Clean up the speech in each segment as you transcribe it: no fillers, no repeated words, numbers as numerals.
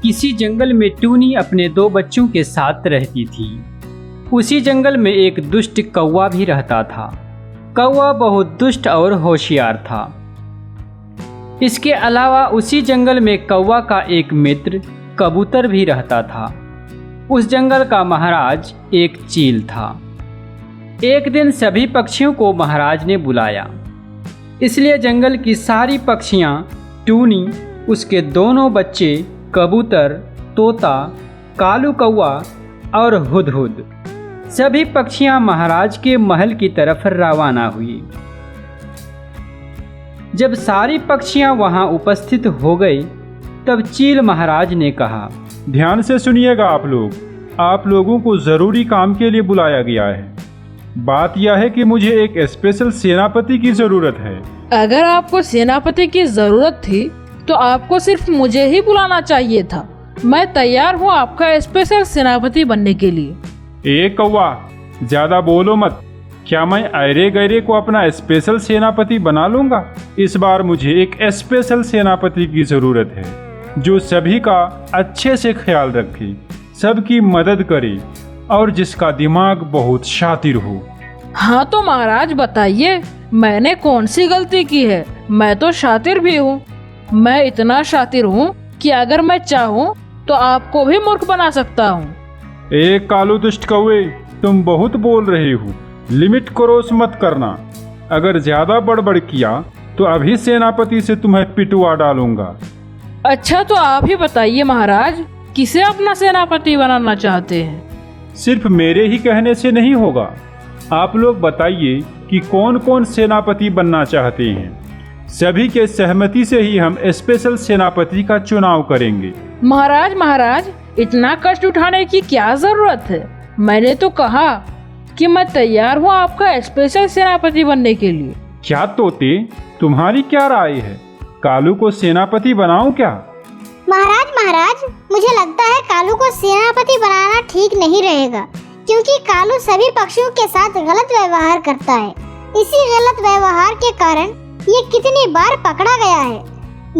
किसी जंगल में टूनी अपने 2 बच्चों के साथ रहती थी। उसी जंगल में एक दुष्ट कौवा भी रहता था। कौवा बहुत दुष्ट और होशियार था। इसके अलावा उसी जंगल में कौवा का एक मित्र कबूतर भी रहता था। उस जंगल का महाराज एक चील था। एक दिन सभी पक्षियों को महाराज ने बुलाया, इसलिए जंगल की सारी पक्षियां, टूनी, उसके दोनों बच्चे कबूतर, तोता, कालू कौवा और हुदहुद, सभी पक्षियां महाराज के महल की तरफ रवाना हुई। जब सारी पक्षियां वहां उपस्थित हो गई, तब चील महाराज ने कहा, ध्यान से सुनिएगा आप लोगों को ज़रूरी काम के लिए बुलाया गया है। बात यह है कि मुझे एक स्पेशल सेनापति की ज़रूरत है। अगर आपको सेनापति की ज़रूरत थी तो आपको सिर्फ मुझे ही बुलाना चाहिए था। मैं तैयार हूँ आपका स्पेशल सेनापति बनने के लिए। एक कौवा, ज़्यादा बोलो मत। क्या मैं अरे गैरे को अपना स्पेशल सेनापति बना लूँगा? इस बार मुझे एक स्पेशल सेनापति की ज़रूरत है जो सभी का अच्छे से ख्याल रखे, सबकी मदद करे और जिसका दिमाग बहुत शातिर हो। हाँ तो महाराज बताइए, मैंने कौन सी गलती की है? मैं तो शातिर भी हूँ। मैं इतना शातिर हूँ कि अगर मैं चाहूँ तो आपको भी मूर्ख बना सकता हूँ। एक कालू दुष्ट कौवे, तुम बहुत बोल रहे हो। लिमिट क्रॉस मत करना। अगर ज्यादा बड़बड़ किया तो अभी सेनापति से तुम्हें पिटवा डालूंगा। अच्छा तो आप ही बताइए महाराज, किसे अपना सेनापति बनाना चाहते हैं? सिर्फ मेरे ही कहने से नहीं होगा। आप लोग बताइए कि कौन कौन सेनापति बनना चाहते हैं। सभी के सहमति से ही हम स्पेशल सेनापति का चुनाव करेंगे। महाराज, इतना कष्ट उठाने की क्या जरूरत है? मैंने तो कहा कि मैं तैयार हूँ आपका स्पेशल सेनापति बनने के लिए। क्या तोते, तुम्हारी क्या राय है? कालू को सेनापति बनाऊं क्या? महाराज, मुझे लगता है कालू को सेनापति बनाना ठीक नहीं रहेगा, क्योंकि कालू सभी पक्षियों के साथ गलत व्यवहार करता है। इसी गलत व्यवहार के कारण ये कितनी बार पकड़ा गया है,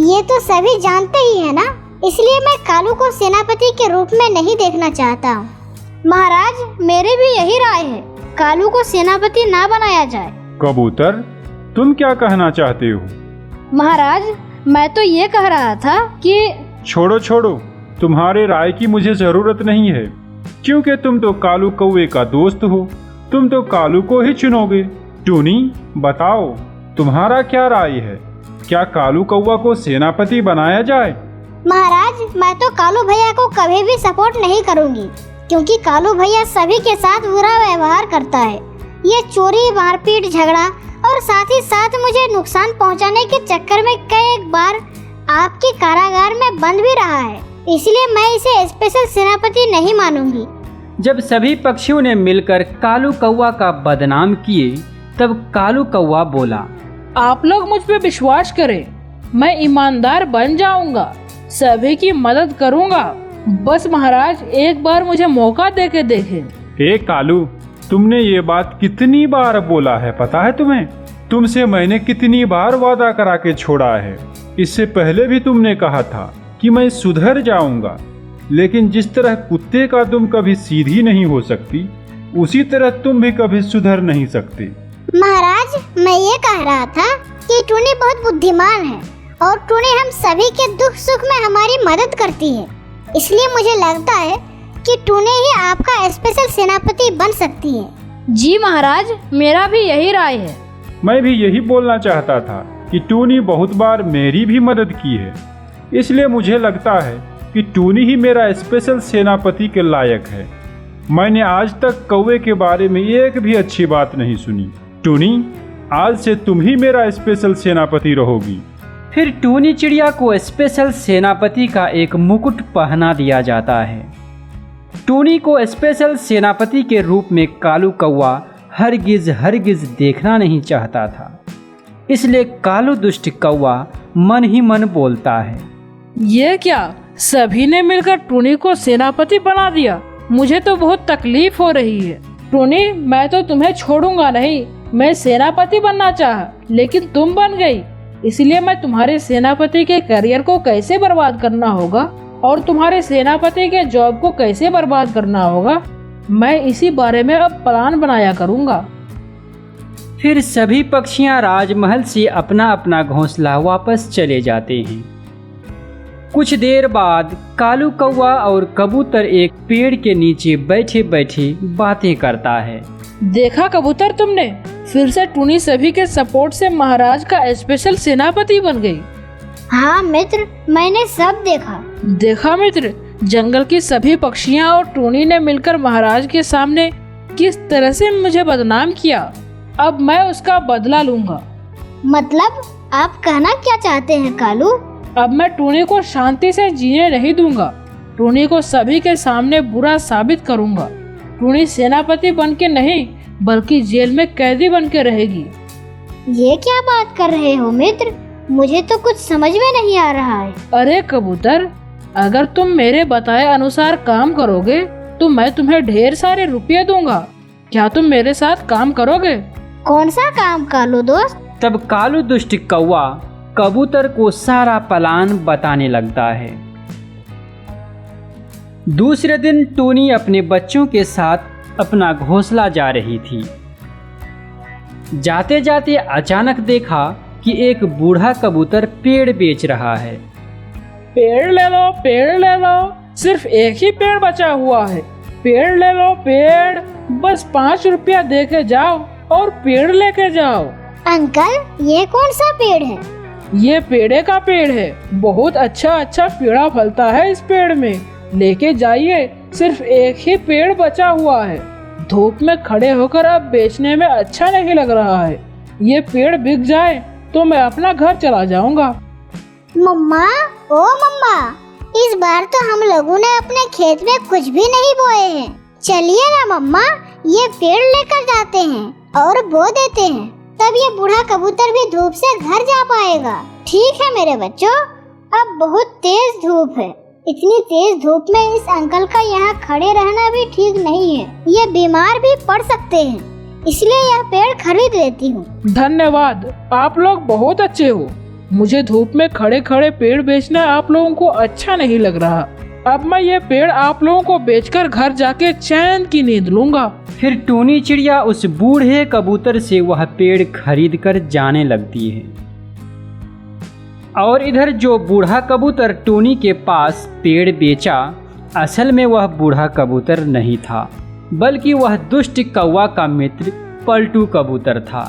ये तो सभी जानते ही है ना। इसलिए मैं कालू को सेनापति के रूप में नहीं देखना चाहता हूँ। महाराज, मेरी भी यही राय है, कालू को सेनापति ना बनाया जाए। कबूतर, तुम क्या कहना चाहते हो? महाराज, मैं तो ये कह रहा था कि छोड़ो, तुम्हारे राय की मुझे जरूरत नहीं है, क्योंकि तुम तो कालू कौवे का दोस्त हो। तुम तो कालू को ही चुनोगे। टूनी, बताओ तुम्हारा क्या राय है? क्या कालू कौवा को सेनापति बनाया जाए? महाराज, मैं तो कालू भैया को कभी भी सपोर्ट नहीं करूंगी, क्योंकि कालू भैया सभी के साथ बुरा व्यवहार करता है। ये चोरी, मारपीट, झगड़ा और साथ ही साथ मुझे नुकसान पहुंचाने के चक्कर में कई बार आपके कारागार में बंद भी रहा है। इसलिए मैं इसे स्पेशल सेनापति नहीं मानूंगी। जब सभी पक्षियों ने मिलकर कालू कौवा का बदनाम किए, तब कालू कौवा बोला, आप लोग मुझ पे विश्वास करें, मैं ईमानदार बन जाऊंगा, सभी की मदद करूंगा। बस महाराज, एक बार मुझे मौका दे के देखें। ए कालू, तुमने ये बात कितनी बार बोला है पता है तुम्हें? तुमसे मैंने कितनी बार वादा करा के छोड़ा है। इससे पहले भी तुमने कहा था कि मैं सुधर जाऊंगा, लेकिन जिस तरह कुत्ते का दुम कभी सीधी नहीं हो सकती, उसी तरह तुम भी कभी सुधर नहीं सकते। महाराज, मैं ये कह रहा था कि टूनी बहुत बुद्धिमान है और टूनी हम सभी के दुख सुख में हमारी मदद करती है। इसलिए मुझे लगता है कि टूनी ही आपका स्पेशल सेनापति बन सकती है। जी महाराज, मेरा भी यही राय है। मैं भी यही बोलना चाहता था कि टूनी बहुत बार मेरी भी मदद की है, इसलिए मुझे लगता है कि टूनी ही मेरा स्पेशल सेनापति के लायक है। मैंने आज तक कौवे के बारे में एक भी अच्छी बात नहीं सुनी। टूनी, आज से तुम ही मेरा स्पेशल सेनापति रहोगी। फिर टूनी चिड़िया को स्पेशल सेनापति का एक मुकुट पहना दिया जाता है। टूनी को स्पेशल सेनापति के रूप में कालू कौवा हरगिज देखना नहीं चाहता था। इसलिए कालू दुष्ट कौवा मन ही मन बोलता है, ये क्या, सभी ने मिलकर टूनी को सेनापति बना दिया? मुझे तो बहुत तकलीफ हो रही है। टूनी, मैं तो तुम्हें छोड़ूंगा नहीं। मैं सेनापति बनना चाहा, लेकिन तुम बन गई। इसलिए मैं तुम्हारे सेनापति के करियर को कैसे बर्बाद करना होगा और तुम्हारे सेनापति के जॉब को कैसे बर्बाद करना होगा, मैं इसी बारे में अब प्लान बनाया करूँगा। फिर सभी पक्षियां राजमहल से अपना अपना घोंसला वापस चले जाते हैं। कुछ देर बाद कालू कौवा और कबूतर एक पेड़ के नीचे बैठे बैठे बातें करता है। देखा कबूतर, तुमने फिर से टूनी सभी के सपोर्ट से महाराज का स्पेशल सेनापति बन गई। हाँ मित्र, मैंने सब देखा। देखा मित्र, जंगल की सभी पक्षियाँ और टूनी ने मिलकर महाराज के सामने किस तरह से मुझे बदनाम किया। अब मैं उसका बदला लूंगा। मतलब आप कहना क्या चाहते हैं कालू? अब मैं टूनी को शांति से जीने नहीं दूंगा। टूनी को सभी के सामने बुरा साबित करूंगा। टूनी सेनापति बन के नहीं बल्कि जेल में कैदी बन के रहेगी। ये क्या बात कर रहे हो मित्र? मुझे तो कुछ समझ में नहीं आ रहा है। अरे कबूतर, अगर तुम मेरे बताए अनुसार काम करोगे तो मैं तुम्हें ढेर सारे रुपये दूंगा। क्या तुम मेरे साथ काम करोगे? कौन सा काम कालू दोस्त? तब कालू दुष्ट कौवा कबूतर को सारा प्लान बताने लगता है। दूसरे दिन टूनी अपने बच्चों के साथ अपना घोंसला जा रही थी। जाते जाते अचानक देखा कि एक बूढ़ा कबूतर पेड़ बेच रहा है। पेड़ ले लो, पेड़ ले लो, सिर्फ एक ही पेड़ बचा हुआ है। पेड़ ले लो, पेड़, बस 5 रुपया दे के जाओ और पेड़ लेके जाओ। अंकल, ये कौन सा पेड़ है? ये पेड़े का पेड़ है। बहुत अच्छा अच्छा पेड़ा फलता है इस पेड़ में। लेके जाइए, सिर्फ एक ही पेड़ बचा हुआ है। धूप में खड़े होकर अब बेचने में अच्छा नहीं लग रहा है। ये पेड़ बिक जाए तो मैं अपना घर चला जाऊंगा। मम्मा, ओ मम्मा, इस बार तो हम लोगों ने अपने खेत में कुछ भी नहीं बोए हैं। चलिए ना मम्मा, ये पेड़ लेकर जाते हैं और बो देते हैं। तब ये बूढ़ा कबूतर भी धूप से घर जा पाएगा। ठीक है मेरे बच्चों, अब बहुत तेज धूप है। इतनी तेज धूप में इस अंकल का यहाँ खड़े रहना भी ठीक नहीं है। ये बीमार भी पड़ सकते हैं, इसलिए यह पेड़ खरीद लेती हूँ। धन्यवाद, आप लोग बहुत अच्छे हो। मुझे धूप में खड़े खड़े पेड़ बेचना आप लोगों को अच्छा नहीं लग रहा। अब मैं ये पेड़ आप लोगों को बेचकर घर जाके चैन की नींद लूंगा। फिर टूनी चिड़िया उस बूढ़े कबूतर से वह पेड़ खरीद कर जाने लगती है। और इधर जो बूढ़ा कबूतर टूनी के पास पेड़ बेचा, असल में वह बूढ़ा कबूतर नहीं था, बल्कि वह दुष्ट कौवा का मित्र पलटू कबूतर था।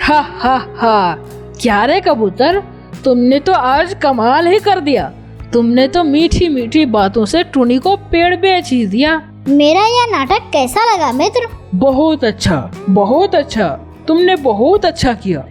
हा हा हा, क्या रे कबूतर, तुमने तो आज कमाल ही कर दिया। तुमने तो मीठी मीठी बातों से टूनी को पेड़ बेच ही दिया। मेरा यह नाटक कैसा लगा मित्र? बहुत अच्छा, बहुत अच्छा, तुमने बहुत अच्छा किया।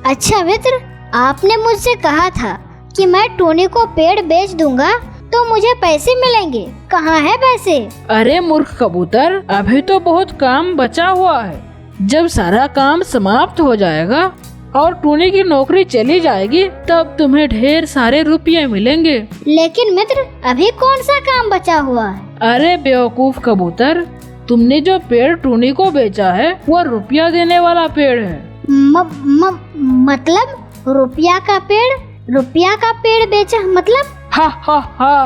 अच्छा मित्र, आपने मुझसे कहा था कि मैं टोनी को पेड़ बेच दूंगा तो मुझे पैसे मिलेंगे। कहाँ है पैसे? अरे मूर्ख कबूतर, अभी तो बहुत काम बचा हुआ है। जब सारा काम समाप्त हो जाएगा और टूनी की नौकरी चली जाएगी तब तुम्हें ढेर सारे रुपये मिलेंगे। लेकिन मित्र, अभी कौन सा काम बचा हुआ है? अरे बेवकूफ कबूतर, तुमने जो पेड़ टूनी को बेचा है वो रुपया देने वाला पेड़ है। मतलब रुपया का पेड़? रुपया का पेड़ बेचा मतलब? हा हा हा,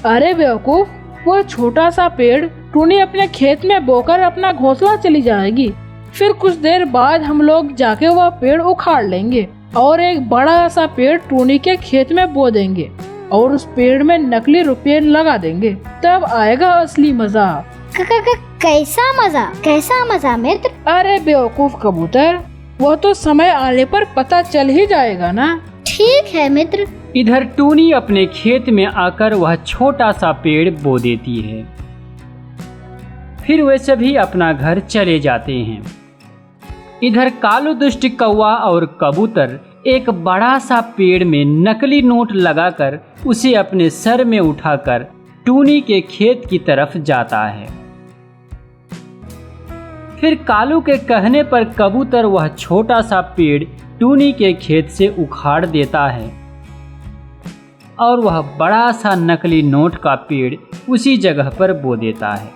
अरे बेवकूफ, वो छोटा सा पेड़ टूनी अपने खेत में बोकर अपना घोंसला चली जाएगी। फिर कुछ देर बाद हम लोग जाके वह पेड़ उखाड़ लेंगे और एक बड़ा सा पेड़ टूनी के खेत में बो देंगे और उस पेड़ में नकली रुपये लगा देंगे। तब आएगा असली मजा। कैसा मजा? कैसा मजा मित्र? अरे बेवकूफ कबूतर, वो तो समय आने पर पता चल ही जाएगा ना। ठीक है मित्र। इधर टूनी अपने खेत में आकर वह छोटा सा पेड़ बो देती है। फिर वे सभी अपना घर चले जाते हैं। इधर कालू दुष्ट कौवा और कबूतर एक बड़ा सा पेड़ में नकली नोट लगाकर उसे अपने सर में उठाकर टूनी के खेत की तरफ जाता है। फिर कालू के कहने पर कबूतर वह छोटा सा पेड़ टूनी के खेत से उखाड़ देता है और वह बड़ा सा नकली नोट का पेड़ उसी जगह पर बो देता है।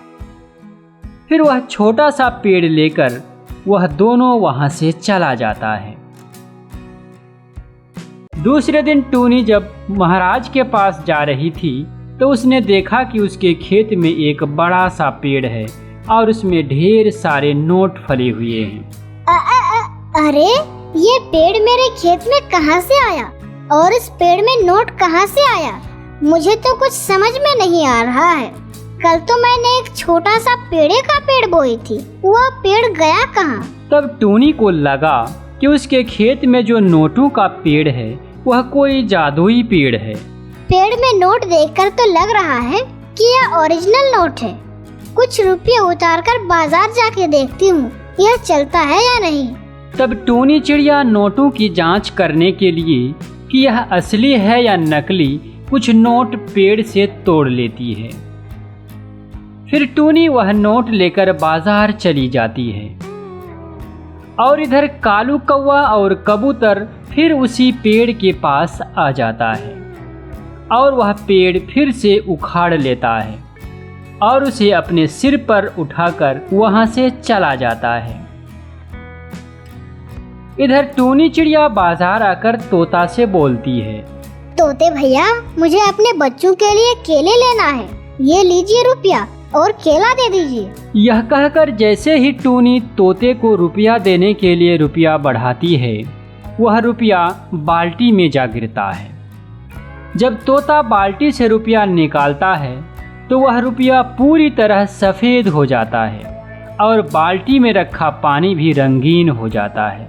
फिर वह छोटा सा पेड़ लेकर वह दोनों वहां से चला जाता है। दूसरे दिन टूनी जब महाराज के पास जा रही थी तो उसने देखा कि उसके खेत में एक बड़ा सा पेड़ है और उसमें ढेर सारे नोट फले हुए हैं। अरे ये पेड़ मेरे खेत में कहाँ से आया और इस पेड़ में नोट कहाँ से आया? मुझे तो कुछ समझ में नहीं आ रहा है। कल तो मैंने एक छोटा सा पेड़े का पेड़ बोई थी, वह पेड़ गया कहाँ? तब टूनी को लगा कि उसके खेत में जो नोटों का पेड़ है वह कोई जादुई पेड़ है। पेड़ में नोट देखकर तो लग रहा है कि यह ओरिजिनल नोट है। कुछ रुपये उतारकर बाजार जाके देखती हूँ यह चलता है या नहीं। तब टूनी चिड़िया नोटों की जांच करने के लिए कि यह असली है या नकली कुछ नोट पेड़ से तोड़ लेती है। फिर टूनी वह नोट लेकर बाजार चली जाती है और इधर कालू कौवा और कबूतर फिर उसी पेड़ के पास आ जाता है और वह पेड़ फिर से उखाड़ लेता है और उसे अपने सिर पर उठाकर वहां से चला जाता है। इधर टूनी चिड़िया बाजार आकर तोता से बोलती है, तोते भैया मुझे अपने बच्चों के लिए केले लेना है, ये लीजिए रुपया और केला दे दीजिए। यह कहकर जैसे ही टूनी तोते को रुपया देने के लिए रुपया बढ़ाती है वह रुपया बाल्टी में जा गिरता है। जब तोता बाल्टी से रुपया निकालता है तो वह रुपया पूरी तरह सफ़ेद हो जाता है और बाल्टी में रखा पानी भी रंगीन हो जाता है।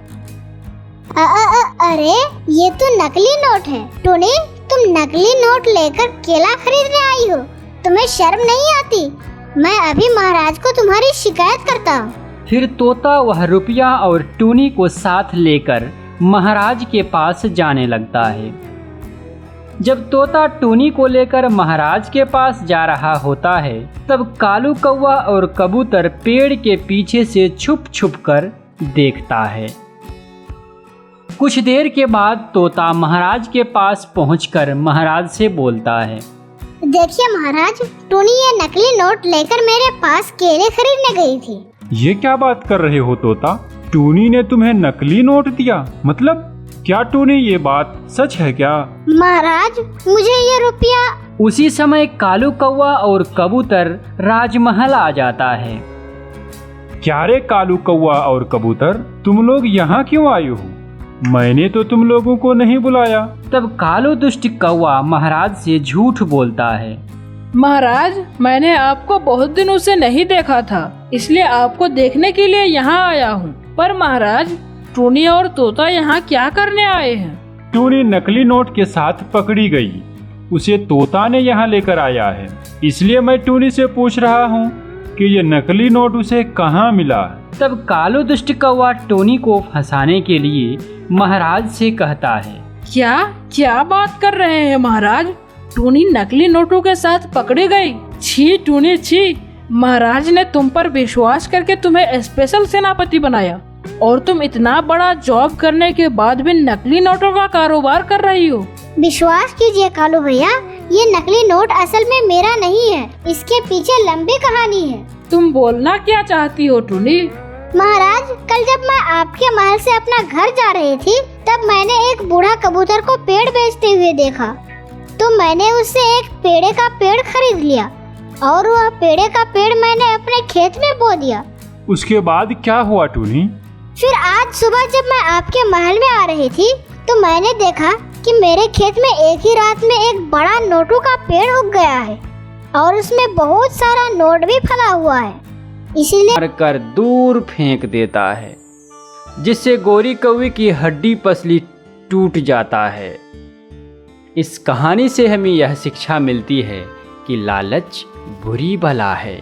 अरे ये तो नकली नोट है। टूनी तुम नकली नोट लेकर केला खरीदने आई हो, तुम्हें शर्म नहीं आती? मैं अभी महाराज को तुम्हारी शिकायत करता हूँ। फिर तोता वह रुपया और टूनी को साथ लेकर महाराज के पास जाने लगता है। जब तोता टूनी को लेकर महाराज के पास जा रहा होता है तब कालू कौवा और कबूतर पेड़ के पीछे से छुप छुप कर देखता है। कुछ देर के बाद तोता महाराज के पास पहुंचकर महाराज से बोलता है, देखिए महाराज, टूनी ये नकली नोट लेकर मेरे पास केले खरीदने गई थी। ये क्या बात कर रहे हो तोता? टूनी ने तुम्हें नकली नोट दिया? मतलब क्या टूनी ये बात सच है क्या? महाराज मुझे ये रुपया। उसी समय कालू कौवा और कबूतर राजमहल आ जाता है। क्या रे कालू कौवा और कबूतर, तुम लोग यहाँ क्यों आए हो? मैंने तो तुम लोगों को नहीं बुलाया। तब कालू दुष्ट कौवा महाराज से झूठ बोलता है, महाराज मैंने आपको बहुत दिनों से नहीं देखा था, इसलिए आपको देखने के लिए यहाँ आया हूँ। पर महाराज टूनी और तोता यहाँ क्या करने आए हैं? टूनी नकली नोट के साथ पकड़ी गई, उसे तोता ने यहाँ लेकर आया है, इसलिए मैं टूनी से पूछ रहा हूँ कि ये नकली नोट उसे कहाँ मिला। तब कालू दुष्ट कौवा टूनी को फंसाने के लिए महाराज से कहता है, क्या क्या बात कर रहे हैं महाराज? टूनी नकली नोटों के साथ पकड़ी गई? छी टूनी छी, महाराज ने तुम पर विश्वास करके तुम्हें स्पेशल सेनापति बनाया और तुम इतना बड़ा जॉब करने के बाद भी नकली नोटों का कारोबार कर रही हो। विश्वास कीजिए कालू भैया, ये नकली नोट असल में मेरा नहीं है, इसके पीछे लंबी कहानी है। तुम बोलना क्या चाहती हो टूनी? महाराज कल जब मैं आपके महल से अपना घर जा रही थी तब मैंने एक बूढ़ा कबूतर को पेड़ बेचते हुए देखा, तो मैंने उससे एक पेड़े का पेड़ खरीद लिया और वह पेड़े का पेड़ मैंने अपने खेत में बो दिया। उसके बाद क्या हुआ टूनी? फिर आज सुबह जब मैं आपके महल में आ रही थी तो मैंने देखा कि मेरे खेत में एक ही रात में एक बड़ा नोटों का पेड़ उग गया है और उसमें बहुत सारा नोट भी फला हुआ है, इसीलिए कर दूर फेंक देता है, जिससे गोरी कौवे की हड्डी पसली टूट जाता है। इस कहानी से हमें यह शिक्षा मिलती है कि लालच बुरी बला है।